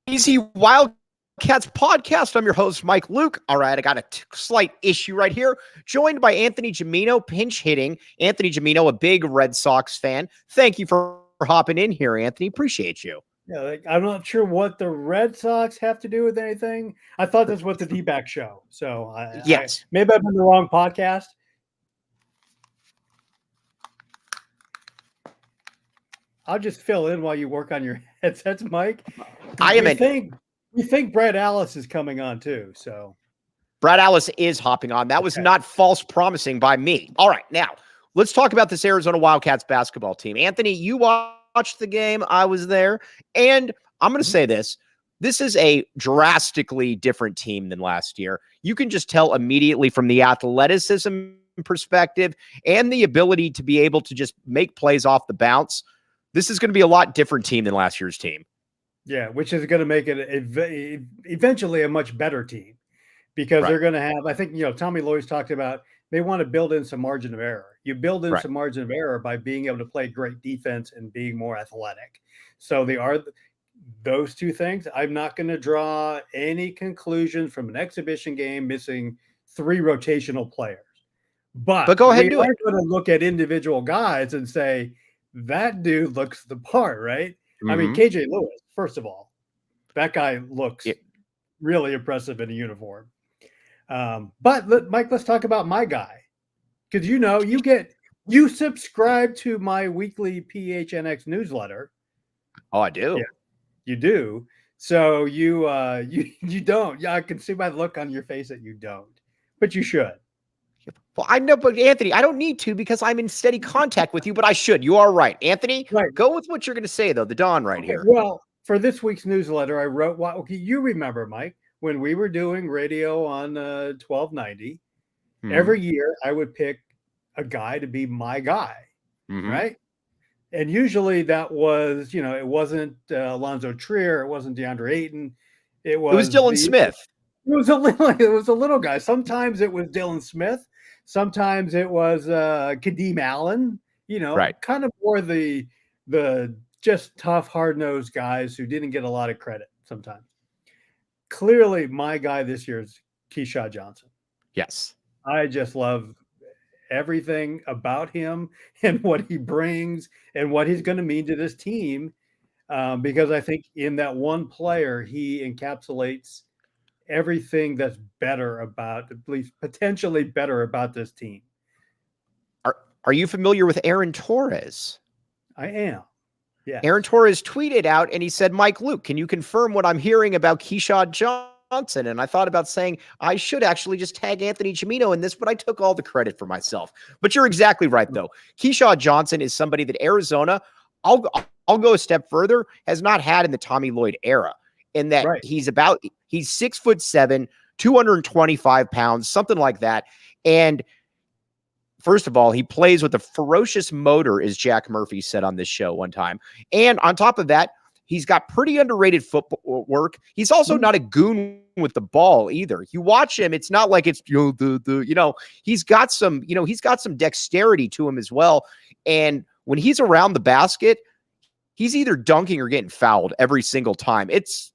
Easy Wildcats podcast. I'm your host, Mike Luke. All right, I got a slight issue right here. Joined by Anthony Gimino, pinch hitting. Anthony Gimino, a big Red Sox fan. Thank you for hopping in here, Anthony. Appreciate you. Yeah, I'm not sure what the Red Sox have to do with anything. I thought this was the D-back show. So Yes. maybe I'm in the wrong podcast. I'll just fill in while you work on your headsets, Mike. We think Brad Alice is coming on too. So Brad Alice is hopping on. That was not false promising by me. All right, now let's talk about this Arizona Wildcats basketball team. Anthony, you watched the game. I was there, and I'm going to say this. This is a drastically different team than last year. You can just tell immediately from the athleticism perspective and the ability to be able to just make plays off the bounce. This is going to be a lot different team than last year's team. Yeah, which is going to make it eventually a much better team because they're going to have, I think, Tommy Lloyd's talked about, they want to build in some margin of error. You build in some margin of error by being able to play great defense and being more athletic. So they are those two things. I'm not going to draw any conclusions from an exhibition game missing 3 rotational players. But go ahead and do it. We're going to look at individual guys and say, that dude looks the part, right? Mm-hmm. I mean, KJ Lewis, first of all, that guy looks really impressive in a uniform. But Mike, let's talk about my guy. Because you subscribe to my weekly PHNX newsletter. Oh, I do. Yeah, you do. So you don't. Yeah, I can see by the look on your face that you don't. But you should. Well, I know, but Anthony, I don't need to because I'm in steady contact with you, but I should. You are right. Anthony, go with what you're going to say, though. The Don right here. Well, for this week's newsletter, I wrote, you remember, Mike, when we were doing radio on 1290, every year I would pick a guy to be my guy, right? And usually that was, it wasn't Alonzo Trier, it wasn't DeAndre Ayton. It was Dylan Smith. It was a little guy. Sometimes it was Dylan Smith. Sometimes it was Kadeem Allen, kind of more the just tough, hard-nosed guys who didn't get a lot of credit sometimes. Clearly, my guy this year is Keshad Johnson. Yes. I just love everything about him and what he brings and what he's going to mean to this team because I think in that one player, he encapsulates everything that's better about, at least potentially better about this team. Are you familiar with Aaron Torres? I am. Yeah. Aaron Torres tweeted out and he said, Mike Luke, can you confirm what I'm hearing about Keshad Johnson? And I thought about saying I should actually just tag Anthony Gimino in this, but I took all the credit for myself. But you're exactly right, though. Keshad Johnson is somebody that Arizona, I'll go a step further, has not had in the Tommy Lloyd era. In that he's 6'7", 225 pounds, something like that. And first of all, he plays with a ferocious motor, as Jack Murphy said on this show one time. And on top of that, he's got pretty underrated football work. He's also not a goon with the ball either. You watch him, it's not like it's he's got some, he's got some dexterity to him as well. And when he's around the basket, he's either dunking or getting fouled every single time. It's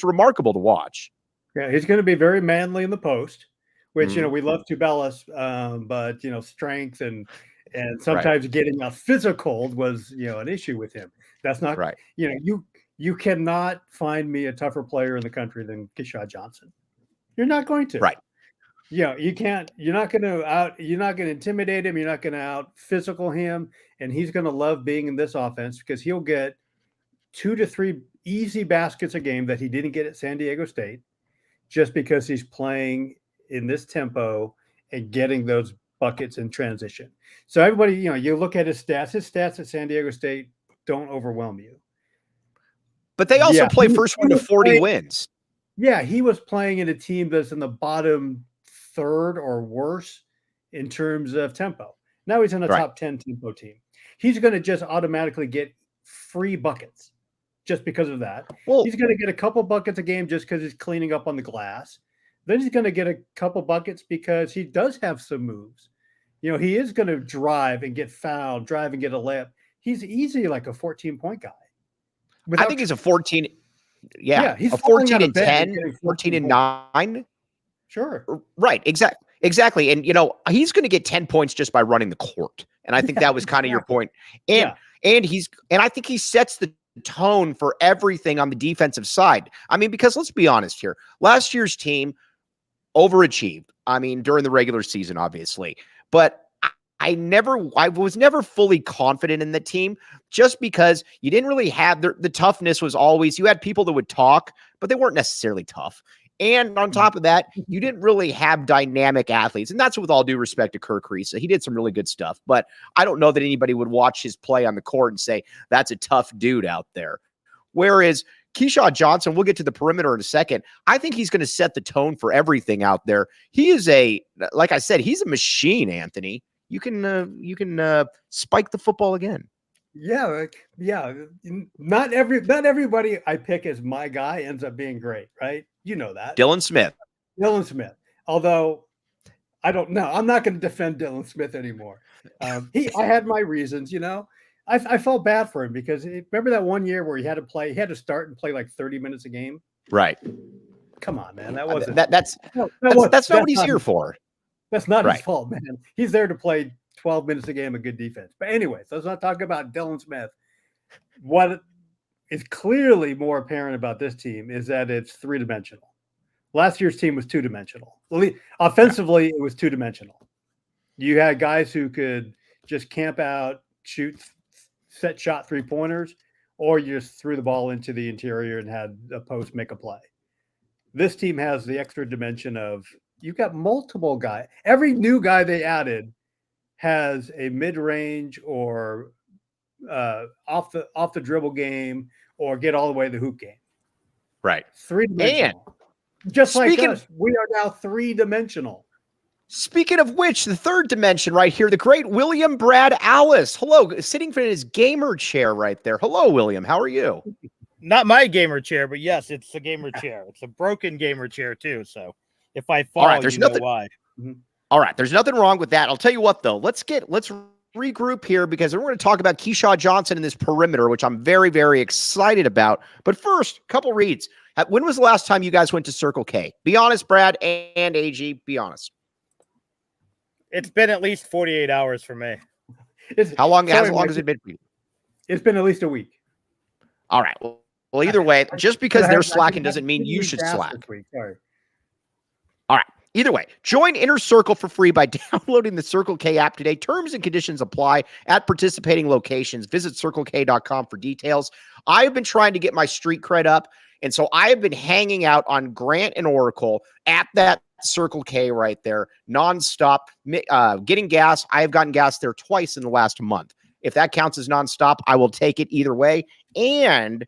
remarkable to watch. Yeah, he's going to be very manly in the post, which we love Tubelis, but strength and sometimes getting a physical was an issue with him. That's not right. You cannot find me a tougher player in the country than Keshad Johnson. You're not going to. Right. You can't. You're not going to intimidate him. You're not going to out physical him, and he's going to love being in this offense because he'll get 2 to 3 easy baskets a game that he didn't get at San Diego State, just because he's playing in this tempo and getting those buckets in transition. So everybody, you look at his stats. His stats at San Diego State don't overwhelm you. But they also play first 1 to 40 wins. Yeah, he was playing in a team that's in the bottom third or worse in terms of tempo. Now he's in a top 10 tempo team. He's going to just automatically get free buckets just because of that. Well, he's going to get a couple buckets a game just because he's cleaning up on the glass. Then he's going to get a couple buckets because he does have some moves. He is going to drive and get fouled, drive and get a layup. He's easy like a 14-point guy. I think he's a 14. Yeah, he's a falling 14 out of and bed 10, getting 14 14 and points. 9. Sure. Right, exactly. And he's going to get 10 points just by running the court. And I think that was kind of your point. And I think he sets the tone for everything on the defensive side. I mean, because let's be honest here. Last year's team overachieved. I mean, during the regular season, obviously. But I was never fully confident in the team just because you didn't really have the toughness was always, you had people that would talk, but they weren't necessarily tough. And on top of that, you didn't really have dynamic athletes. And that's with all due respect to Kirk Kriisa. He did some really good stuff, but I don't know that anybody would watch his play on the court and say, that's a tough dude out there. Whereas Keshad Johnson, we'll get to the perimeter in a second. I think he's going to set the tone for everything out there. He is like I said, he's a machine, Anthony. You can spike the football again. Yeah. Not everybody I pick as my guy ends up being great, right? You know that. Dylan Smith. Although I don't know. I'm not going to defend Dylan Smith anymore. I had my reasons, I felt bad for him because remember that one year where he had to start and play like 30 minutes a game? Right. Come on, man. That wasn't that's not what he's here for. That's not his fault, man. He's there to play 12 minutes a game of good defense. But anyways, let's not talk about Dylan Smith. What is clearly more apparent about this team is that it's three-dimensional. Last year's team was two-dimensional. Offensively, it was two-dimensional. You had guys who could just camp out, shoot, set shot three-pointers, or you just threw the ball into the interior and had a post make a play. This team has the extra dimension of you've got multiple guys. Every new guy they added has a mid-range or off the dribble game or get all the way to the hoop game. Right. Three-dimensional. Just like us, we are now three-dimensional. Speaking of which, the third dimension right here, the great William Brad Alice. Hello, sitting in his gamer chair right there. Hello, William. How are you? Not my gamer chair, but yes, it's a gamer chair. It's a broken gamer chair too. So if I fall, you know why. All right, there's nothing wrong with that. I'll tell you what, though. Let's regroup here because we're going to talk about Keshad Johnson in this perimeter, which I'm very, very excited about. But first, a couple reads. When was the last time you guys went to Circle K? Be honest, Brad and AG. Be honest. It's been at least 48 hours for me. How long has it been for you? It's been at least a week. All right. Well, either way, just because they're slacking doesn't mean you should slack. Sorry. All right. Either way, join Inner Circle for free by downloading the Circle K app today. Terms and conditions apply at participating locations. Visit CircleK.com for details. I have been trying to get my street cred up, and so I have been hanging out on Grant and Oracle at that Circle K right there, nonstop, getting gas. I have gotten gas there twice in the last month. If that counts as nonstop, I will take it either way. And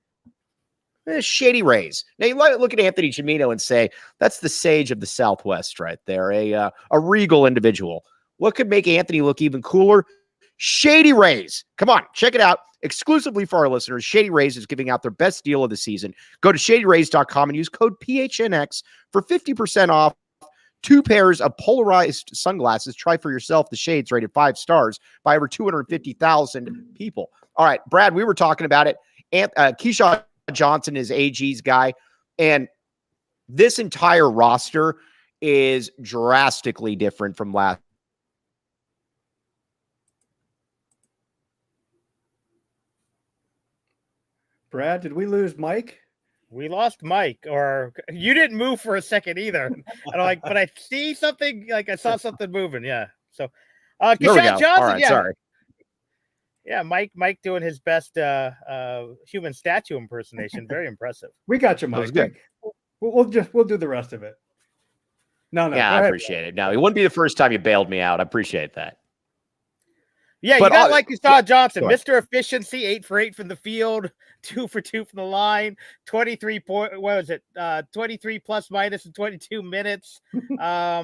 Shady Rays. Now you look at Anthony Gimino and say, that's the sage of the Southwest right there, a regal individual. What could make Anthony look even cooler? Shady Rays. Come on, check it out. Exclusively for our listeners, Shady Rays is giving out their best deal of the season. Go to shadyrays.com and use code PHNX for 50% off 2 pairs of polarized sunglasses. Try for yourself the shades rated 5 stars by over 250,000 people. All right, Brad, we were talking about it. Keshad Johnson is AG's guy, and this entire roster is drastically different from last. Brad, did we lose Mike? We lost Mike, or you didn't move for a second either. And I'm but I see something, I saw something moving. Yeah. So, Keshad Johnson. All right, yeah. Sorry. Yeah. Mike doing his best human statue impersonation. Very impressive. We got you, Mike. Good. We'll do the rest of it. No. Yeah, I appreciate it. No, it wouldn't be the first time you bailed me out. I appreciate that. Yeah, you got like Keshad Johnson, Mr. Efficiency, 8 for 8 from the field, 2 for 2 from the line, 23 plus minus in 22 minutes. Yeah,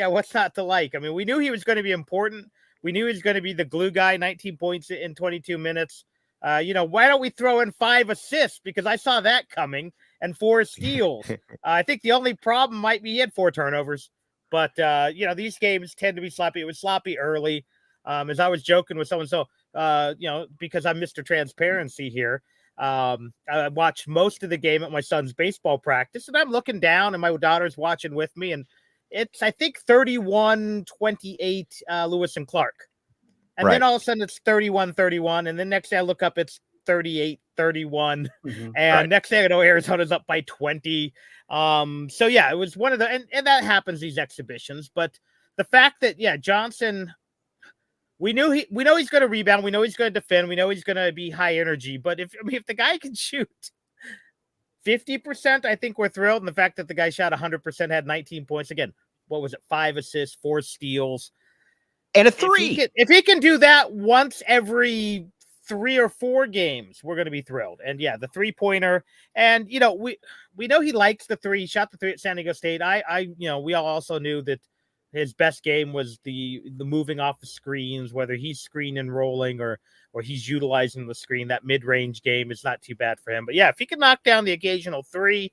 what's not to like? I mean, we knew he was going to be important. We knew he was going to be the glue guy, 19 points in 22 minutes. Why don't we throw in 5 assists? Because I saw that coming, and 4 steals. I think the only problem might be he had 4 turnovers. But, these games tend to be sloppy. It was sloppy early. As I was joking with someone, because I'm Mr. Transparency here, I watched most of the game at my son's baseball practice, and I'm looking down, and my daughter's watching with me, and it's, I think, 31-28 Lewis and Clark. And then all of a sudden it's 31-31, and then next day I look up, it's 38-31, and next thing I know, Arizona's up by 20. So yeah, it was one of the, and that happens these exhibitions, but the fact that, yeah, Johnson, we know he's going to rebound, we know he's going to defend, we know he's going to be high energy, but if the guy can shoot 50%, I think we're thrilled. And the fact that the guy shot 100%, had 19 points, again, what was it, 5 assists, 4 steals, and a 3. If he can do that once every 3 or 4 games, we're going to be thrilled. And yeah, the 3-pointer, and we know he likes the 3. He shot the 3 at San Diego State. We all also knew that his best game was the moving off the screens, whether he's screen and rolling or he's utilizing the screen. That mid-range game is not too bad for him. But yeah, if he can knock down the occasional 3,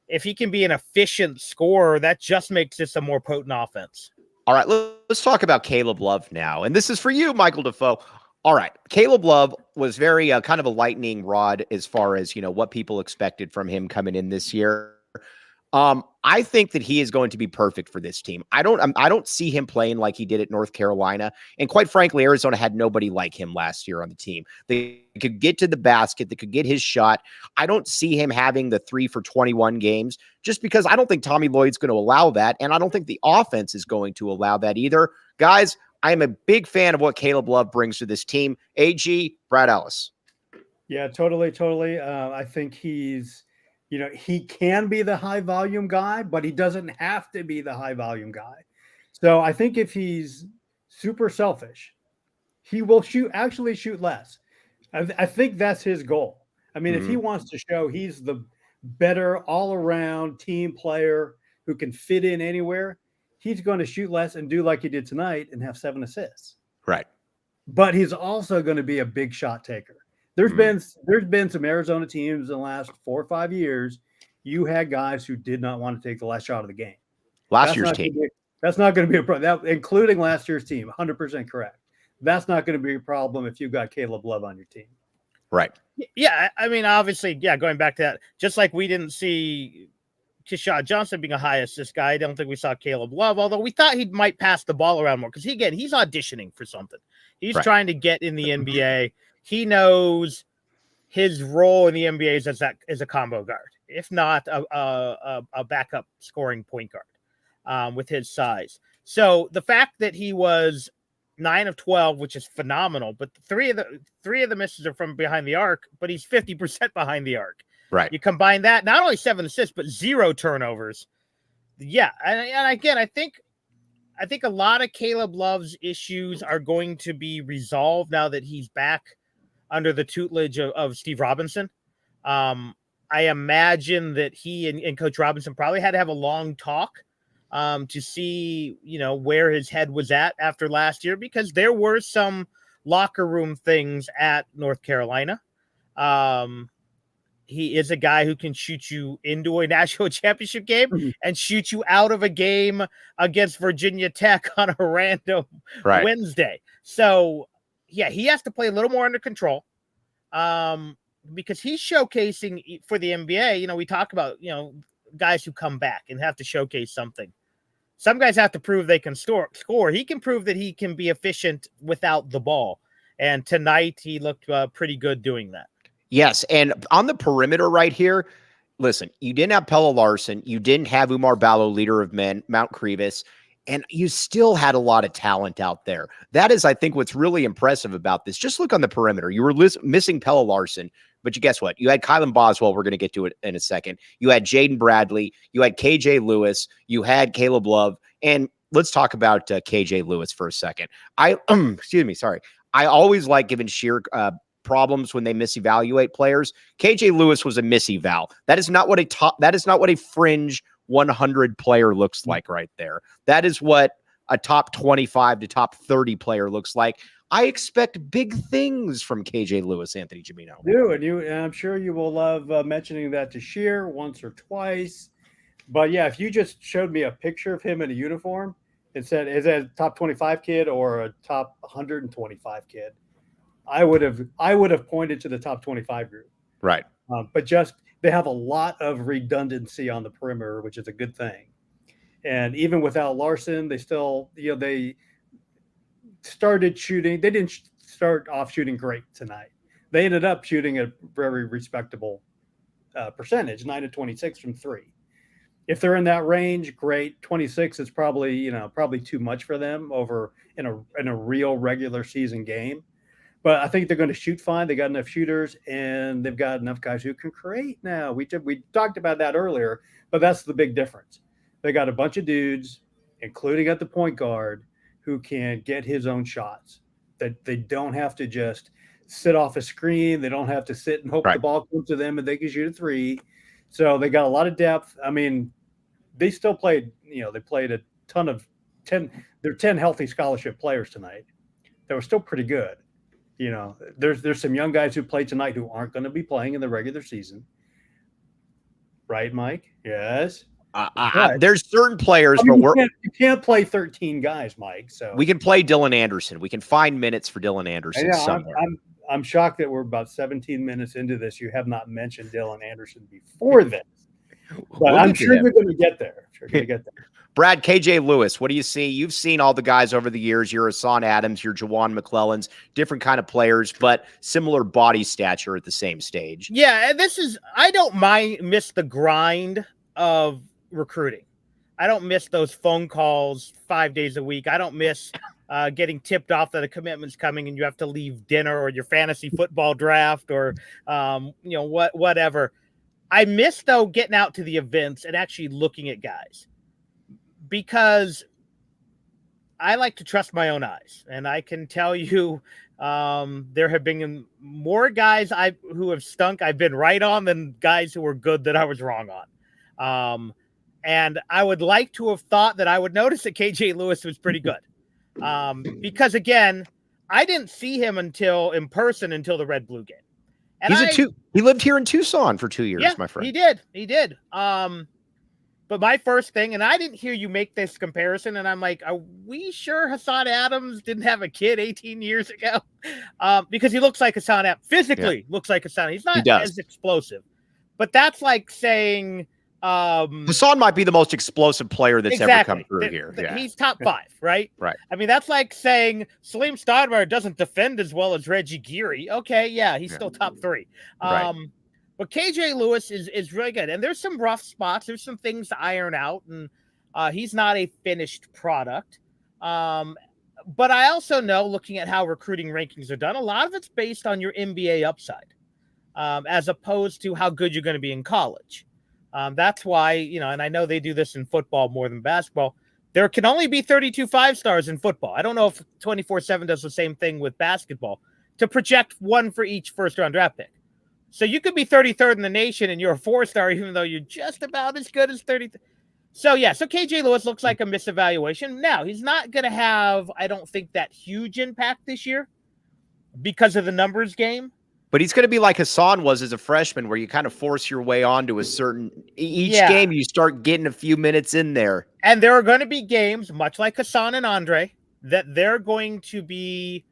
if he can be an efficient scorer, that just makes this a more potent offense. All right, let's talk about Caleb Love now. And this is for you, Michael Defoe. All right, Caleb Love was very kind of a lightning rod as far as, what people expected from him coming in this year. I think that he is going to be perfect for this team. I don't see him playing like he did at North Carolina. And quite frankly, Arizona had nobody like him last year on the team. They could get to the basket. They could get his shot. I don't see him having the 3 for 21 games just because I don't think Tommy Lloyd's going to allow that. And I don't think the offense is going to allow that either. Guys, I am a big fan of what Caleb Love brings to this team. AG, Brad Ellis. Yeah, totally. I think he's, he can be the high volume guy, but he doesn't have to be the high volume guy. So I think if he's super selfish, he will actually shoot less. I think that's his goal. I mean, if he wants to show he's the better all around team player who can fit in anywhere, he's going to shoot less and do like he did tonight and have 7 assists. Right. But he's also going to be a big shot taker. There's been some Arizona teams in the last 4 or 5 years. You had guys who did not want to take the last shot of the game. Last year's team. That's not going to be a problem, including last year's team. 100% correct. That's not going to be a problem if you've got Caleb Love on your team. Right. Yeah, I mean, obviously, yeah, going back to that, just like we didn't see Keshad Johnson being a high assist guy, I don't think we saw Caleb Love, although we thought he might pass the ball around more because, he's auditioning for something. He's trying to get in the NBA. He knows his role in the NBA is as a combo guard, if not a backup scoring point guard with his size. So the fact that he was 9 of 12, which is phenomenal, but three of the misses are from behind the arc, but he's 50% behind the arc. Right. You combine that, not only 7 assists, but 0 turnovers. Yeah. And again, I think a lot of Caleb Love's issues are going to be resolved now that he's back under the tutelage of Steve Robinson. I imagine that he and Coach Robinson probably had to have a long talk to see, where his head was at after last year, because there were some locker room things at North Carolina. He is a guy who can shoot you into a national championship game and shoot you out of a game against Virginia Tech on a random Wednesday. So, yeah, he has to play a little more under control because he's showcasing for the NBA. We talk about, guys who come back and have to showcase something. Some guys have to prove they can score. He can prove that he can be efficient without the ball. And tonight he looked pretty good doing that. Yes, and on the perimeter right here, listen, you didn't have Pella Larson, you didn't have Umar Ballo, leader of men, Mount Crevis, and you still had a lot of talent out there. That is, I think, what's really impressive about this. Just look on the perimeter. You were missing Pella Larson, but guess what? You had Kylan Boswell. We're going to get to it in a second. You had Jaden Bradley. You had KJ Lewis. You had Caleb Love. And let's talk about KJ Lewis for a second. Excuse me, sorry. I always like giving Sheer problems when they misevaluate players. KJ Lewis was a miseval. That is not what a fringe 100 player looks like right there. That is what a top 25 to top 30 player looks like. I expect big things from KJ Lewis, Anthony Gimino. And I'm sure you will love mentioning that to Sheer once or twice. But yeah, if you just showed me a picture of him in a uniform and said, is that a top 25 kid or a top 125 kid? I would have pointed to the top 25 group. Right. But just they have a lot of redundancy on the perimeter, which is a good thing. And even without Larson, they still, they started shooting. They didn't start off shooting great tonight. They ended up shooting a very respectable percentage, 9 of 26 from three. If they're in that range, great. 26 is probably too much for them in a real regular season game. But I think they're going to shoot fine. They got enough shooters, and they've got enough guys who can create now. We talked about that earlier, but that's the big difference. They got a bunch of dudes, including at the point guard, who can get his own shots. That they don't have to just sit off a screen. They don't have to sit and hope the ball comes to them and they can shoot a three. So they got a lot of depth. I mean, they still played, they played a ton of 10. They're 10 healthy scholarship players tonight. They were still pretty good. There's some young guys who played tonight who aren't going to be playing in the regular season. Right, Mike? Yes. There's certain players, but you can't play 13 guys, Mike. So we can play Dylan Anderson. We can find minutes for Dylan Anderson somewhere. I'm shocked that we're about 17 minutes into this. You have not mentioned Dylan Anderson before this, but I'm sure you're going to get there. Brad, KJ Lewis, what do you see? You've seen all the guys over the years. You're Hassan Adams, you're Jawan McClellans, different kind of players, but similar body stature at the same stage. Yeah, and I don't miss the grind of recruiting. I don't miss those phone calls 5 days a week. I don't miss getting tipped off that a commitment's coming and you have to leave dinner or your fantasy football draft or whatever. I miss though getting out to the events and actually looking at guys, because I like to trust my own eyes, and I can tell you there have been more guys who have stunk I've been right on than guys who were good that I was wrong on. And I would like to have thought that I would notice that KJ Lewis was pretty good. Because again, I didn't see him in person until the Red Blue game. And he lived here in Tucson for 2 years, my friend. He did. But my first thing, and I didn't hear you make this comparison, and I'm like, are we sure Hassan Adams didn't have a kid 18 years ago? Because he looks like Hassan Adams. Physically looks like Hassan. He's not as explosive. But that's like saying Hassan might be the most explosive player that's ever come through here. He's top 5, right? Right. I mean, that's like saying Salim Stoudemire doesn't defend as well as Reggie Geary. Okay, he's still top 3. But KJ Lewis is really good. And there's some rough spots. There's some things to iron out. And he's not a finished product. But I also know, looking at how recruiting rankings are done, a lot of it's based on your NBA upside, as opposed to how good you're going to be in college. That's why, and I know they do this in football more than basketball. There can only be 32 5-stars in football. I don't know if 24/7 does the same thing with basketball, to project one for each first-round draft pick. So you could be 33rd in the nation and you're a 4-star, even though you're just about as good as 30. So KJ Lewis looks like a misevaluation. Now, he's not going to have, I don't think, that huge impact this year because of the numbers game. But he's going to be like Hassan was as a freshman, where you kind of force your way onto a certain each game. You start getting a few minutes in there. And there are going to be games, much like Hassan and Andre, that they're going to be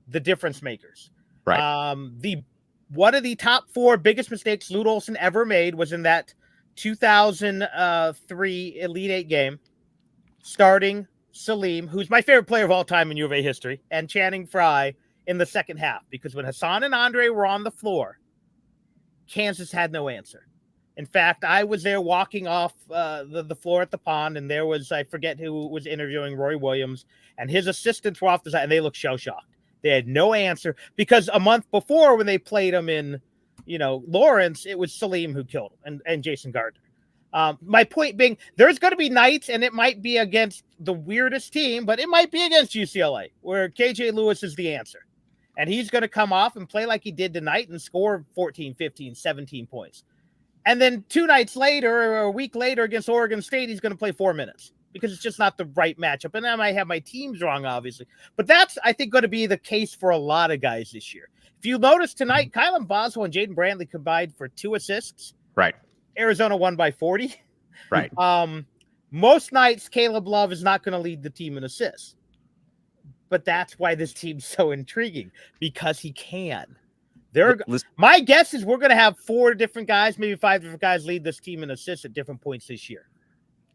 the difference makers. Right. One of the top 4 biggest mistakes Lute Olson ever made was in that 2003 Elite 8 game, starting Salim, who's my favorite player of all time in U of A history, and Channing Frye in the second half. Because when Hassan and Andre were on the floor, Kansas had no answer. In fact, I was there walking off the floor at the pond, and there was, I forget who was interviewing, Roy Williams, and his assistants were off the side, and they looked shell-shocked. They had no answer, because a month before, when they played him in, Lawrence, it was Salim who killed him and Jason Gardner. My point being, there's going to be nights, and it might be against the weirdest team, but it might be against UCLA, where KJ Lewis is the answer. And he's going to come off and play like he did tonight and score 14, 15, 17 points. And then 2 nights later, or a week later, against Oregon State, he's going to play 4 minutes, because it's just not the right matchup. And I might have my teams wrong, obviously. But that's, I think, going to be the case for a lot of guys this year. If you notice tonight, Kylan Boswell and Jaden Brantley combined for 2 assists. Right. Arizona won by 40. Right. Most nights, Caleb Love is not going to lead the team in assists. but that's why this team's so intriguing, because he can. My guess is we're going to have 4 different guys, maybe 5 different guys lead this team in assists at different points this year.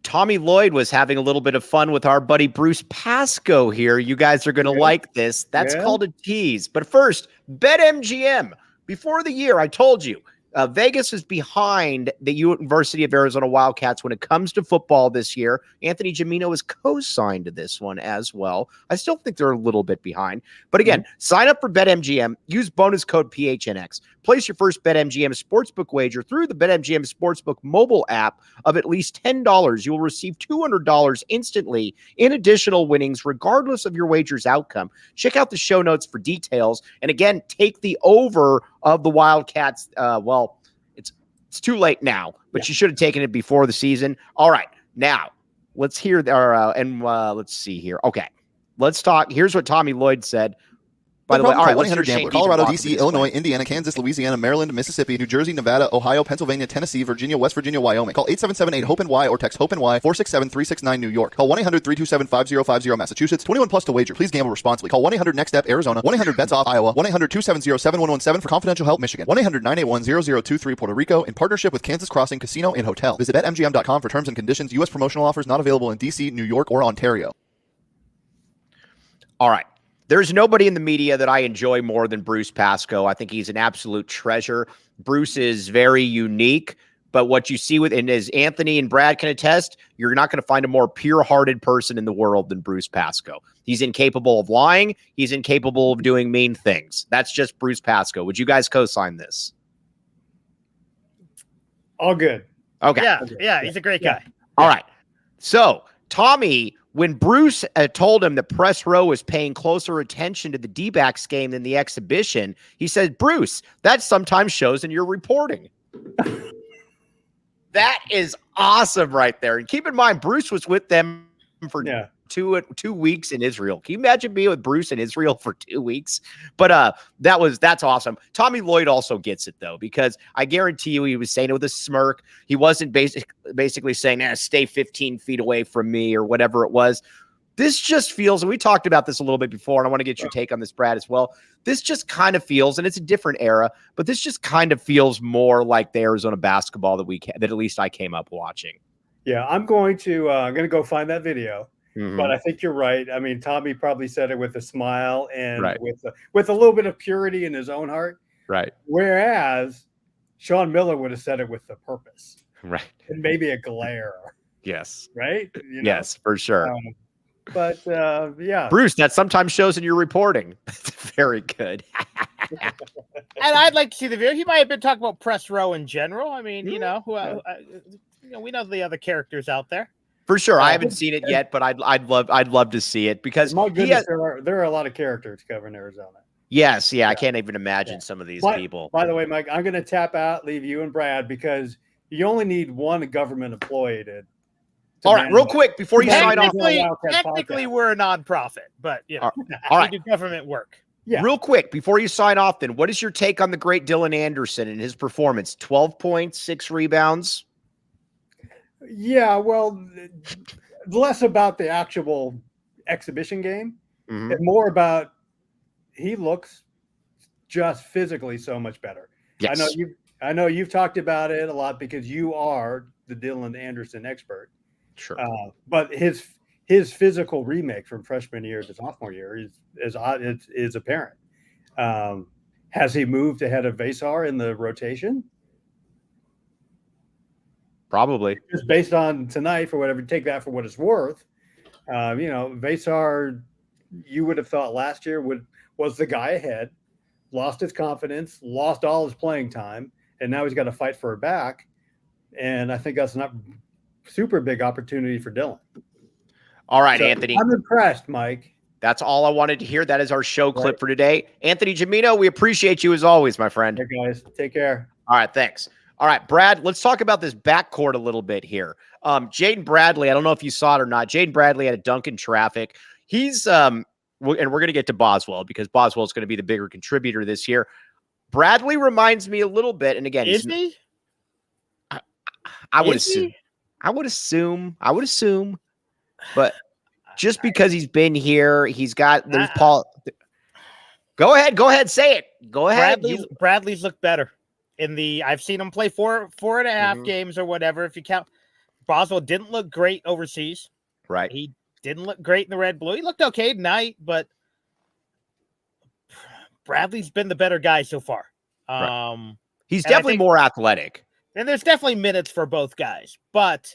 Tommy Lloyd was having a little bit of fun with our buddy Bruce Pascoe here. You guys are going to like this. That's called a tease. But first, BetMGM. Before the year, I told you, Vegas is behind the University of Arizona Wildcats when it comes to football this year. Anthony Gimino is co-signed to this one as well. I still think they're a little bit behind. But again, sign up for BetMGM. Use bonus code PHNX. Place your first BetMGM sportsbook wager through the BetMGM Sportsbook mobile app of at least $10. You will receive $200 instantly in additional winnings, regardless of your wager's outcome. Check out the show notes for details. And again, take the over of the Wildcats. It's too late now, but you should have taken it before the season. All right, now let's hear let's see here. Okay, let's talk. Here's what Tommy Lloyd said. By the way, all right, 1-800-GAMBLER. Colorado, DC, Illinois, Indiana, Kansas, Louisiana, Maryland, Mississippi, New Jersey, Nevada, Ohio, Pennsylvania, Tennessee, Virginia, West Virginia, Wyoming. Call 877-8-HOPENY or text HOPENY 467-369 New York. Call 1-800-327-5050 Massachusetts. 21 plus to wager. Please gamble responsibly. Call 1-800-NEXT-STEP Arizona. 1-800-BETS-OFF Iowa. 1-800-270-7117 for confidential help Michigan. 1-800-981-0023 Puerto Rico in partnership with Kansas Crossing Casino and Hotel. Visit BetMGM.com for terms and conditions. U.S. promotional offers not available in DC, New York, or Ontario. All right. There's nobody in the media that I enjoy more than Bruce Pascoe. I think he's an absolute treasure. Bruce is very unique, but what you see and as Anthony and Brad can attest, you're not going to find a more pure-hearted person in the world than Bruce Pascoe. He's incapable of lying. He's incapable of doing mean things. That's just Bruce Pascoe. Would you guys co-sign this? All good. Okay. Yeah, he's a great guy. All right. So, Tommy, when Bruce told him the press row was paying closer attention to the D-backs game than the exhibition, he said, Bruce, that sometimes shows in your reporting. That is awesome right there. And keep in mind, Bruce was with them for 2 weeks in Israel. Can you imagine being with Bruce in Israel for 2 weeks? But that's awesome. Tommy Lloyd also gets it, though, because I guarantee you he was saying it with a smirk. He wasn't basically saying, stay 15 feet away from me or whatever it was. This just feels, and we talked about this a little bit before, and I want to get your take on this, Brad, as well. This just kind of feels, and it's a different era, but this just kind of feels more like the Arizona basketball that at least I came up watching. Yeah, I'm going to go find that video. Mm-hmm. But I think you're right. I mean, Tommy probably said it with a smile and with a little bit of purity in his own heart. Right. Whereas Sean Miller would have said it with a purpose. Right. And maybe a glare. Yes. Right? Yes, for sure. But Bruce, that sometimes shows in your reporting. Very good. And I'd like to see the video. He might have been talking about press row in general. I mean, we know the other characters out there. For sure. I haven't seen it yet, but I'd love to see it because my goodness, there are a lot of characters covering Arizona. Yes, I can't even imagine some of these people. By the way, Mike, I'm going to tap out, leave you and Brad because you only need one government employee to all right, real quick before you sign off. Technically, we're a nonprofit, but all right, we do government work. Yeah. Real quick before you sign off, then, what is your take on the great Dylan Anderson and his performance? 12 points, 6 rebounds. Yeah, well, less about the actual exhibition game and more about he looks just physically so much better. Yes. I know you've talked about it a lot because you are the Dylan Anderson expert. Sure. But his physical remake from freshman year to sophomore year is apparent. Has he moved ahead of Vasar in the rotation? Probably. Just based on tonight, for whatever, take that for what it's worth. Vasar, you would have thought last year was the guy ahead, lost his confidence, lost all his playing time, and now he's got to fight for it back. And I think that's not super big opportunity for Dylan. All right, so, Anthony. I'm impressed, Mike. That's all I wanted to hear. That is our show clip for today. Anthony Gimino, we appreciate you as always, my friend. Hey, guys. Take care. All right, thanks. All right, Brad, let's talk about this backcourt a little bit here. Jaden Bradley, I don't know if you saw it or not. Jaden Bradley had a dunk in traffic. He's and we're going to get to Boswell because Boswell is going to be the bigger contributor this year. Bradley reminds me a little bit, and again, is he? I would assume, but just because he's been here. He's got there's Paul. Go ahead, say it. Go ahead. Bradley's looked better I've seen him play four and a half games or whatever. If you count, Boswell didn't look great overseas. Right. He didn't look great in the red blue. He looked okay tonight, but Bradley's been the better guy so far. Right. He's definitely more athletic. And there's definitely minutes for both guys, but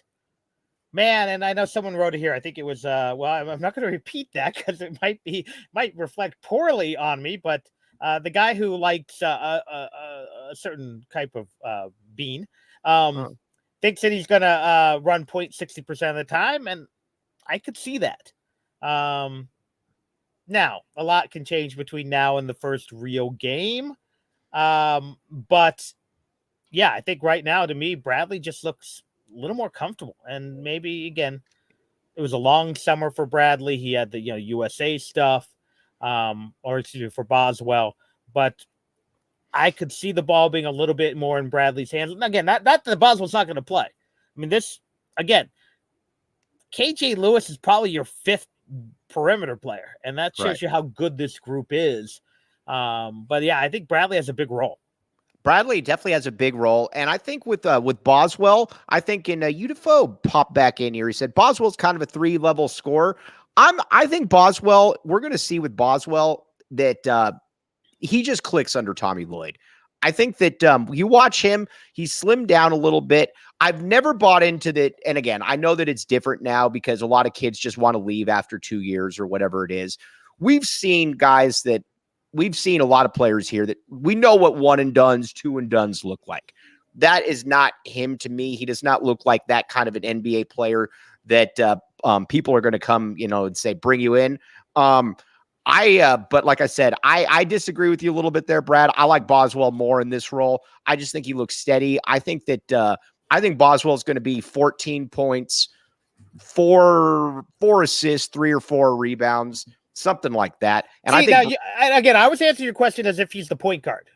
man, and I know someone wrote it here. I think it was, well, I'm not going to repeat that because it might reflect poorly on me, but the guy who likes a certain type of bean thinks that he's going to run 60% of the time, and I could see that. Now, a lot can change between now and the first real game, but yeah, I think right now, to me, Bradley just looks a little more comfortable. And maybe, again, it was a long summer for Bradley. He had the USA stuff, or excuse me, for Boswell. But I could see the ball being a little bit more in Bradley's hands. And again, not that Boswell's not going to play. I mean, again, KJ Lewis is probably your fifth perimeter player. And that shows you how good this group is. But yeah, I think Bradley has a big role. Bradley definitely has a big role. And I think with Boswell, I think in Udafo popped back in here. He said Boswell's kind of a 3-level scorer. I think Boswell, we're going to see with Boswell that he just clicks under Tommy Lloyd. I think that you watch him, he's slimmed down a little bit. I've never bought into that. And again, I know that it's different now because a lot of kids just want to leave after 2 years or whatever it is. We've seen a lot of players here that we know what 1 and dones, 2 and dones look like. That is not him to me. He does not look like that kind of an NBA player that people are going to come, and say, bring you in. But like I said, I disagree with you a little bit there, Brad. I like Boswell more in this role. I just think he looks steady. I think Boswell is going to be 14 points, 4 assists, 3 or 4 rebounds, something like that. And I think again, I was answering your question as if he's the point guard.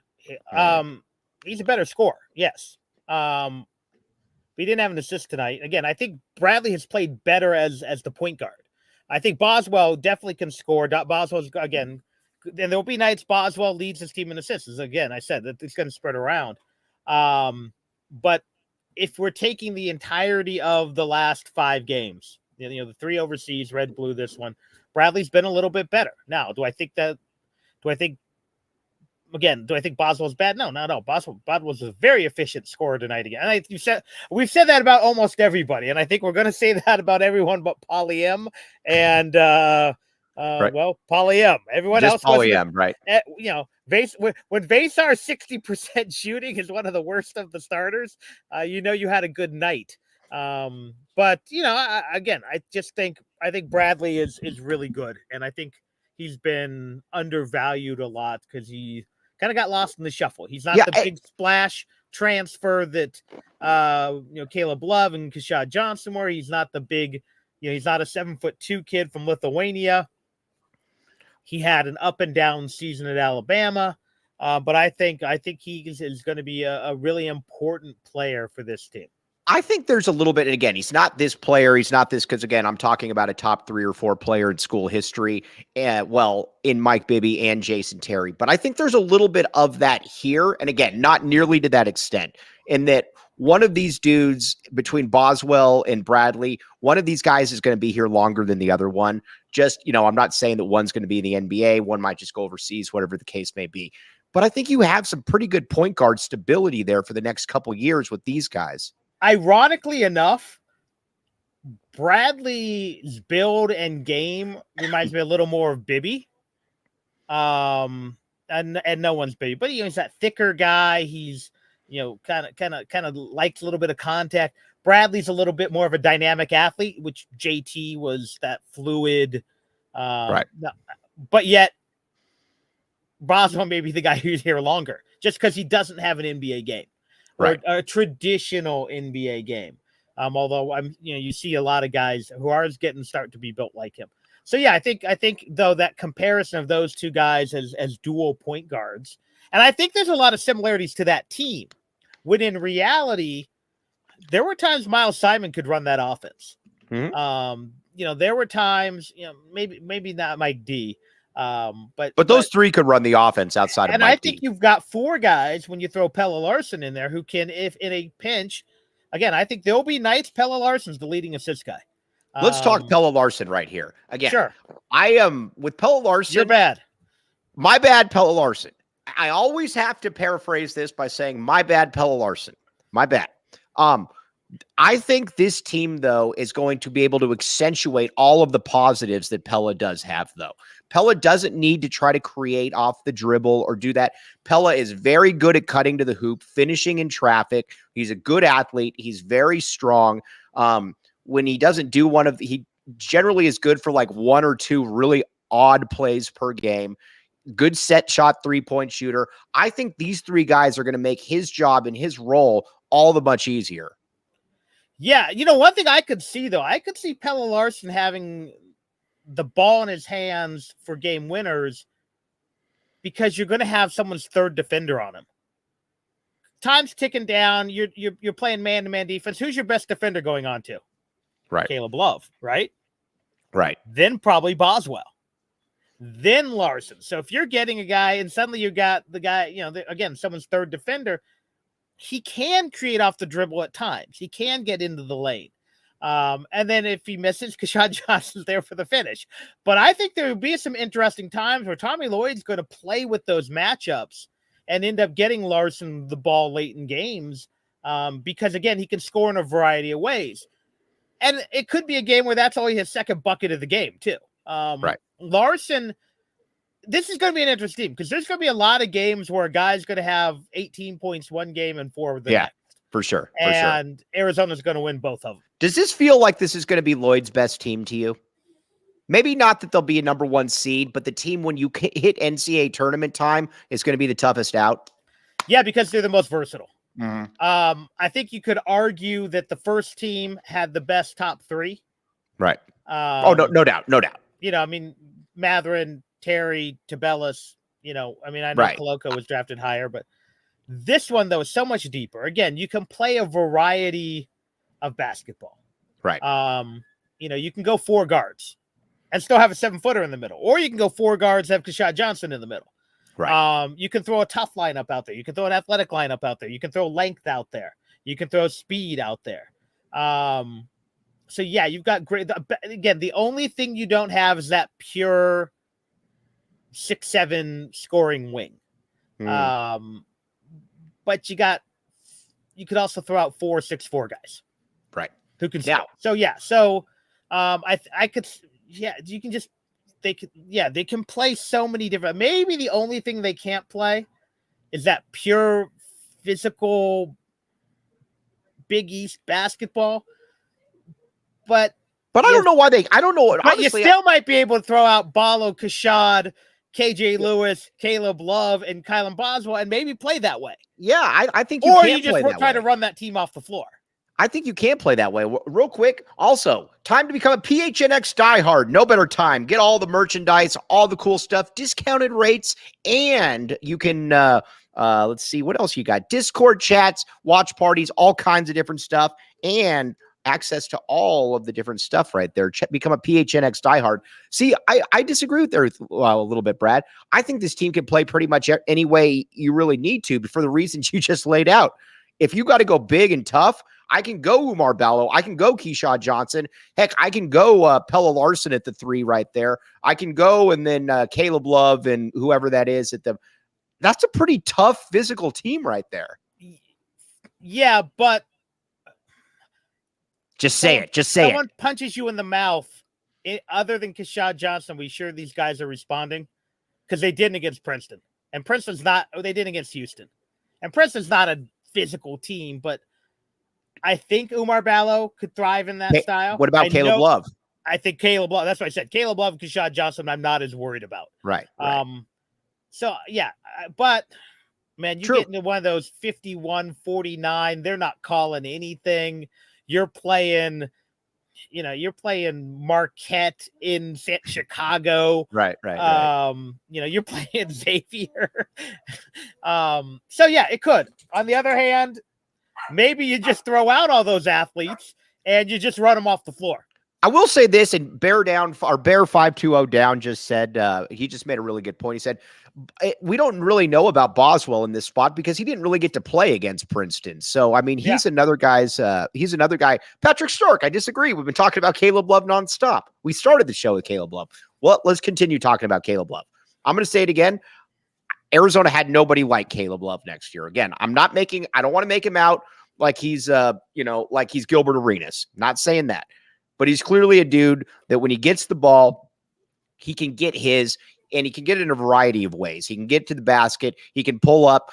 He's a better scorer. Yes. He didn't have an assist tonight. Again, I think Bradley has played better as the point guard. I think Boswell definitely can score. Boswell's, again, and there'll be nights Boswell leads his team in assists. Again, I said that it's going to spread around. But if we're taking the entirety of the last 5 games, the 3 overseas, red, blue, this one, Bradley's been a little bit better. Now, do I think Boswell's bad? No. Boswell was a very efficient scorer tonight again. And we've said that about almost everybody. And I think we're going to say that about everyone but Poly M and, well, Poly M. Everyone just else. Poly M, right. When Vasar 60% shooting is one of the worst of the starters, you had a good night. But I just think Bradley is really good. And I think he's been undervalued a lot because he kind of got lost in the shuffle. He's not the big splash transfer that Caleb Love and Keshad Johnson were. He's not the big, he's not a 7'2" kid from Lithuania. He had an up and down season at Alabama, but I think he is going to be a really important player for this team. I think there's a little bit, and again, he's not this player. He's not this because, again, I'm talking about a top 3 or 4 player in school history, in Mike Bibby and Jason Terry. But I think there's a little bit of that here. And again, not nearly to that extent, in that one of these dudes between Boswell and Bradley, one of these guys is going to be here longer than the other one. Just, I'm not saying that one's going to be in the NBA. One might just go overseas, whatever the case may be. But I think you have some pretty good point guard stability there for the next couple years with these guys. Ironically enough, Bradley's build and game reminds me a little more of Bibby. And no one's Bibby, but he's that thicker guy. He's, kind of likes a little bit of contact. Bradley's a little bit more of a dynamic athlete, which JT was that fluid. Right. But yet Boswell may be the guy who's here longer just because he doesn't have an NBA game. Right. Or a traditional NBA game. Although you see a lot of guys who are starting to be built like him. So yeah, I think though that comparison of those two guys as dual point guards, and I think there's a lot of similarities to that team. When in reality, there were times Miles Simon could run that offense. Mm-hmm. there were times, maybe not Mike D. But those three could run the offense outside of Mike I D. think you've got four guys when you throw Pelle Larsson in there who can, if in a pinch, again, I think there'll be nights Pelle Larsson's the leading assist guy. Let's talk Pelle Larsson right here. Again, sure. I am with Pelle Larsson. You're bad. My bad, Pelle Larsson. I always have to paraphrase this by saying, my bad, Pelle Larsson. My bad. I think this team, though, is going to be able to accentuate all of the positives that Pelle does have, though. Pelle doesn't need to try to create off the dribble or do that. Pelle is very good at cutting to the hoop, finishing in traffic. He's a good athlete. He's very strong. When he doesn't do he generally is good for like one or two really odd plays per game. Good set shot 3-point shooter. I think these three guys are going to make his job and his role all the much easier. Yeah, one thing I could see, though, I could see Pelle Larsson having the ball in his hands for game winners because you're going to have someone's third defender on him. Time's ticking down. You're playing man-to-man defense. Who's your best defender going on to? Right. Caleb Love, right? Right. Then probably Boswell. Then Larson. So if you're getting a guy and suddenly you got the guy, again, someone's third defender, he can create off the dribble at times. He can get into the lane. And then if he misses, Keshad Johnson's there for the finish. But I think there will be some interesting times where Tommy Lloyd's going to play with those matchups and end up getting Larson the ball late in games because, again, he can score in a variety of ways. And it could be a game where that's only his second bucket of the game, too. Right. Larson, this is going to be an interesting team because there's going to be a lot of games where a guy's going to have 18 points one game and 4 the next. For sure. And Arizona's going to win both of them. Does this feel like this is going to be Lloyd's best team to you? Maybe not that they'll be a number one seed, but the team when you hit NCAA tournament time is going to be the toughest out. Yeah, because they're the most versatile. Mm-hmm. I think you could argue that the first team had the best top 3. Right. No doubt. Matherin, Terry, Tabellis, I know right. Koloko was drafted higher, but this one, though, is so much deeper. Again, you can play a variety of basketball. Right. You can go 4 guards and still have a 7-footer in the middle, or you can go 4 guards, have Keshad Johnson in the middle. Right. You can throw a tough lineup out there. You can throw an athletic lineup out there. You can throw length out there. You can throw speed out there. So yeah, you've got great. Again, the only thing you don't have is that pure 6'7" scoring wing. But you could also throw out 4 6'4" guys. Right. Who can score. So yeah. So I could, you can just, they can play so many different. Maybe the only thing they can't play is that pure physical Big East basketball. But I don't know why I don't know. But honestly, you still might be able to throw out Ballo, Keshad, KJ Lewis, Caleb Love, and Kylan Boswell, and maybe play that way. Yeah, I think you can play that way. Or you just try to run that team off the floor. I think you can play that way. Real quick, also, time to become a PHNX diehard. No better time. Get all the merchandise, all the cool stuff, discounted rates, and you can, let's see, what else you got? Discord chats, watch parties, all kinds of different stuff, and access to all of the different stuff right there. Become a PHNX diehard. See, I disagree with there a little bit, Brad. I think this team can play pretty much any way you really need to for the reasons you just laid out. If you got to go big and tough, I can go Umar Ballo. I can go Keshad Johnson. Heck, I can go Pelle Larsson at the 3 right there. I can go and then Caleb Love and whoever that is at the. That's a pretty tough physical team right there. Yeah, but just say it. Just say someone punches you in the mouth. Other than Keshad Johnson, we sure these guys are responding because they didn't against Princeton, and Princeton's not. They didn't against Houston, and Princeton's not a physical team, but I think Umar Ballo could thrive in that style. What about Caleb Love? I think Caleb Love. That's what I said. Caleb Love, Keshad Johnson. I'm not as worried about. Right. So yeah, but man, you get into one of those 51-49. They're not calling anything. You're playing, you're playing Marquette in Chicago. Right. You're playing Xavier. So yeah, it could. On the other hand, maybe you just throw out all those athletes and you just run them off the floor. I will say this, and Bear 520 down just said, he just made a really good point. He said, we don't really know about Boswell in this spot because he didn't really get to play against Princeton. So, I mean, he's another guy. Patrick Stork, I disagree. We've been talking about Caleb Love nonstop. We started the show with Caleb Love. Well, let's continue talking about Caleb Love. I'm going to say it again. Arizona had nobody like Caleb Love next year. Again, I don't want to make him out like he's, like he's Gilbert Arenas. Not saying that, but he's clearly a dude that when he gets the ball, he can get his, and he can get it in a variety of ways. He can get to the basket. He can pull up.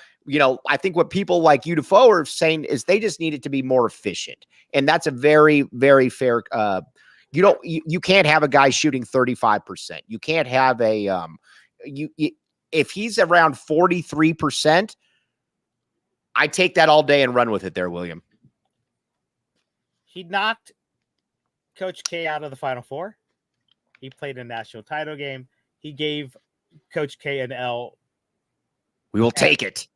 I think what people like you Defoe are saying is they just need it to be more efficient. And that's a very, very fair. You can't have a guy shooting 35%. You can't have if he's around 43%, I take that all day and run with it there, William. He knocked Coach K out of the Final Four. He played a national title game. He gave Coach K an L. We will take it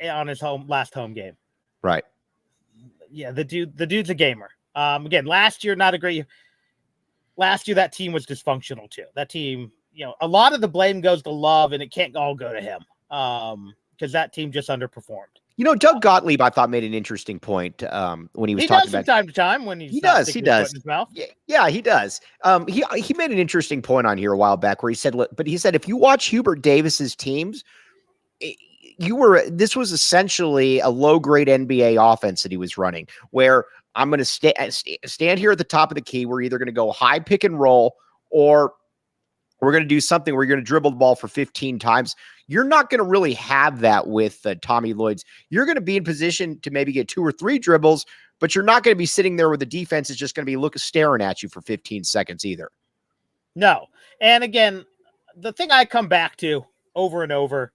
on his last home game. Right. Yeah, the dude's a gamer. Again, last year, not a great year. Last year, that team was dysfunctional too. That team, a lot of the blame goes to Love, and it can't all go to him because that team just underperformed. Doug Gottlieb, I thought, made an interesting point when he was talking about time to time when he does. His foot in his mouth. Yeah, he does. He made an interesting point on here a while back where he said, if you watch Hubert Davis's teams, this was essentially a low grade NBA offense that he was running, where I'm going to stand here at the top of the key. We're either going to go high pick and roll, or we're going to do something where you're going to dribble the ball for 15 times. You're not going to really have that with Tommy Lloyd's. You're going to be in position to maybe get 2 or 3 dribbles, but you're not going to be sitting there where the defense is just going to be staring at you for 15 seconds either. No. And again, the thing I come back to over and over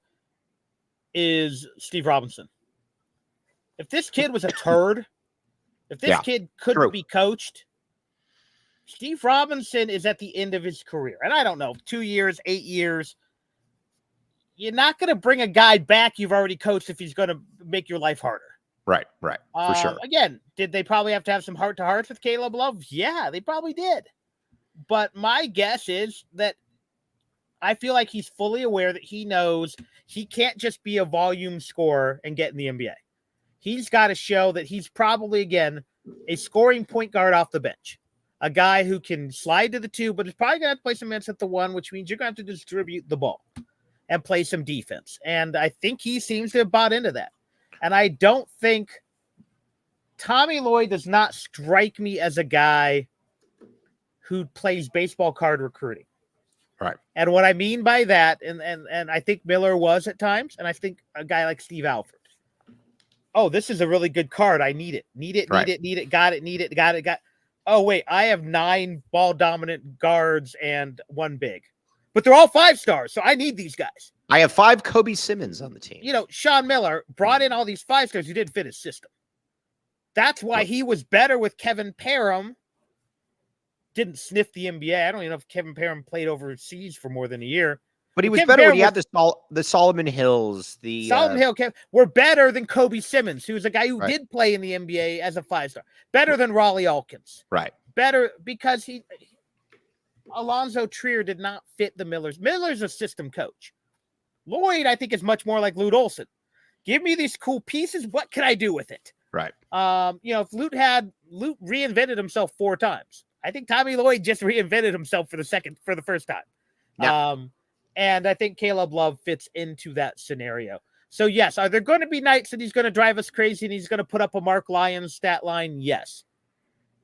is Steve Robinson. If this kid was a turd, if this kid couldn't be coached, Steve Robinson is at the end of his career. And I don't know, 2 years, 8 years. You're not going to bring a guy back you've already coached if he's going to make your life harder. Right. For sure. Again, did they probably have to have some heart-to-hearts with Caleb Love? Yeah, they probably did. But my guess is that I feel like he's fully aware that he knows he can't just be a volume scorer and get in the NBA. He's got to show that he's probably, again, a scoring point guard off the bench. A guy who can slide to the 2, but is probably going to have to play some minutes at the 1, which means you're going to have to distribute the ball and play some defense. And I think he seems to have bought into that. And I don't think Tommy Lloyd does not strike me as a guy who plays baseball card recruiting. Right. And what I mean by that, and I think Miller was at times, and I think a guy like Steve Alford. Oh, this is a really good card. I need it. Need it. Got it. Oh, wait, I have 9 ball dominant guards and 1 big. But they're all 5 stars, so I need these guys. I have 5 Kobe Simmons on the team. Sean Miller brought in all these 5 stars who didn't fit his system. That's why he was better with Kevin Parham. Didn't sniff the NBA. I don't even know if Kevin Parham played overseas for more than a year. But he was better when he had the Solomon Hills. Solomon Hill were better than Kobe Simmons, who's a guy who did play in the NBA as a 5-star. Better than Raleigh Alkins. Right. Better because Alonzo Trier did not fit the Millers. Miller's a system coach. Lloyd, I think, is much more like Lute Olson. Give me these cool pieces. What can I do with it? Right. If Lute reinvented himself 4 times. I think Tommy Lloyd just reinvented himself for the first time. Yeah. And I think Caleb Love fits into that scenario. So, yes, are there going to be nights that he's going to drive us crazy and he's going to put up a Mark Lyons stat line? Yes.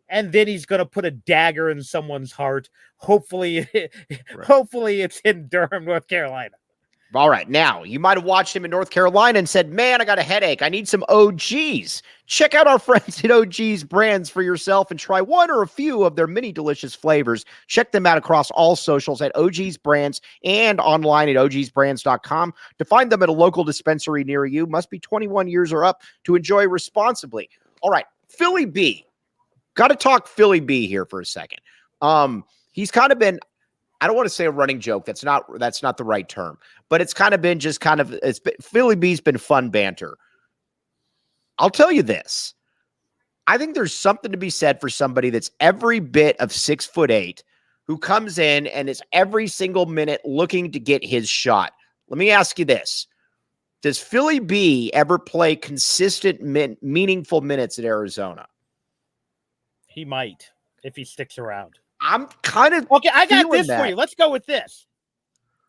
And then he's going to put a dagger in someone's heart. Hopefully it's in Durham, North Carolina. All right. Now, you might have watched him in North Carolina and said, man, I got a headache. I need some OGs. Check out our friends at OG's Brands for yourself and try one or a few of their many delicious flavors. Check them out across all socials at OG's Brands and online at ogsbrands.com. To find them at a local dispensary near you, must be 21 years or up to enjoy responsibly. All right. Fili B. Got to talk Fili B here for a second. He's kind of been, I don't want to say a running joke. That's not the right term, but it's kind of been Fili B's been fun banter. I'll tell you this. I think there's something to be said for somebody that's every bit of 6'8", who comes in and is every single minute looking to get his shot. Let me ask you this. Does Fili B ever play consistent, meaningful minutes at Arizona? He might, if he sticks around. I'm kind of okay. I got this that. for you. Let's go with this.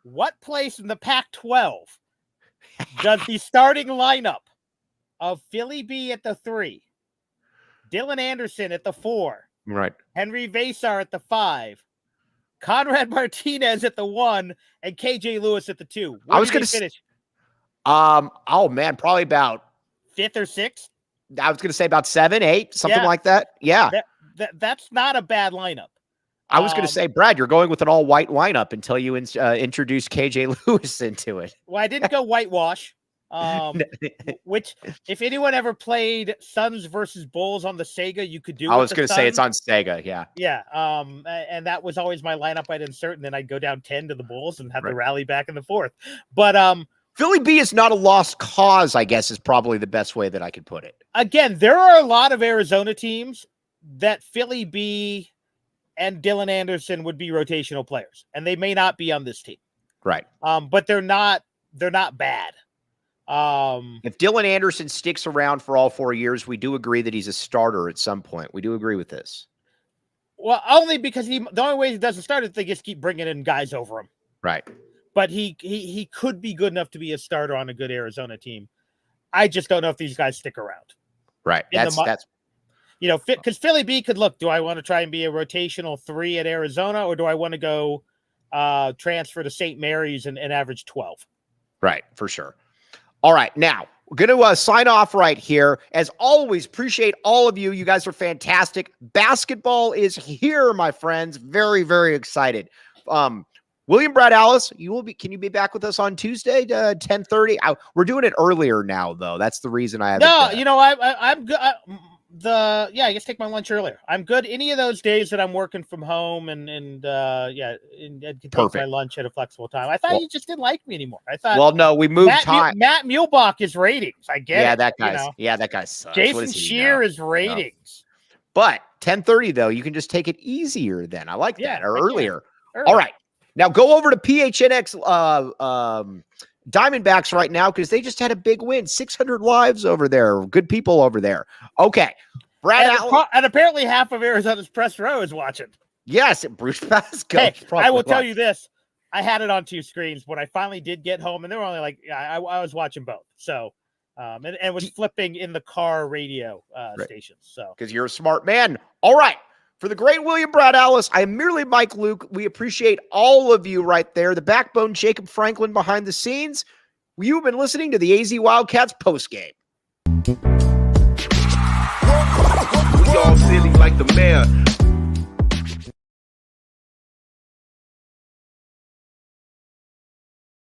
What place in the Pac-12 does the starting lineup of Fili B at the 3, Dylan Anderson at the 4, right, Henry Vasar at the 5, Conrad Martinez at the 1, and KJ Lewis at the 2? I was going to finish. Oh man, probably about 5th or 6th. I was going to say about 7, 8, something like that. Yeah, that's not a bad lineup. I was going to say, Brad, you're going with an all-white lineup until you introduce KJ Lewis into it. Well, I didn't go whitewash. Which, if anyone ever played Suns versus Bulls on the Sega, you could do. I was going to say it's on Sega, yeah. Yeah, and that was always my lineup I'd insert, and then I'd go down 10 to the Bulls and have to rally back in the 4th. But Fili B is not a lost cause, I guess, is probably the best way that I could put it. Again, there are a lot of Arizona teams that Fili B and Dylan Anderson would be rotational players, and they may not be on this team. Right. But they're not bad. If Dylan Anderson sticks around for all 4 years, we do agree that he's a starter at some point. We do agree with this. Well, only because the only way he doesn't start is they just keep bringing in guys over him. Right. But he could be good enough to be a starter on a good Arizona team. I just don't know if these guys stick around. Right. That's because Fili B could look. Do I want to try and be a rotational 3 at Arizona, or do I want to go transfer to St. Mary's and average 12? Right, for sure. All right, now we're going to sign off right here. As always, appreciate all of you. You guys are fantastic. Basketball is here, my friends. Very, very excited. William Brad Alice, can you be back with us on Tuesday to 10:30? We're doing it earlier now, though. That's the reason I have. No, I'm good. I guess take my lunch earlier. I'm good. Any of those days that I'm working from home and can take my lunch at a flexible time. I thought you just didn't like me anymore. I thought. Well, no, we moved time. Matt Muehlbach is ratings. I get. Yeah, it, that guy's. That guy sucks. Jason Shear is ratings. But 10:30 though, you can just take it easier. Then I like that or earlier. Early. All right, now go over to PHNX. Diamondbacks right now because they just had a big win. 600 lives over there. Good people over there. Okay. Brad and apparently half of Arizona's press row is watching. Yes, Bruce Pascal. Hey, I will tell you this. I had it on 2 screens when I finally did get home, and they were only I was watching both. So, and was flipping in the car radio stations. So, because you're a smart man. All right. For the great William Brad Alice, I am merely Mike Luke. We appreciate all of you right there. The backbone, Jacob Franklin behind the scenes. You've been listening to the AZ Wildcats postgame. We all silly like the mayor.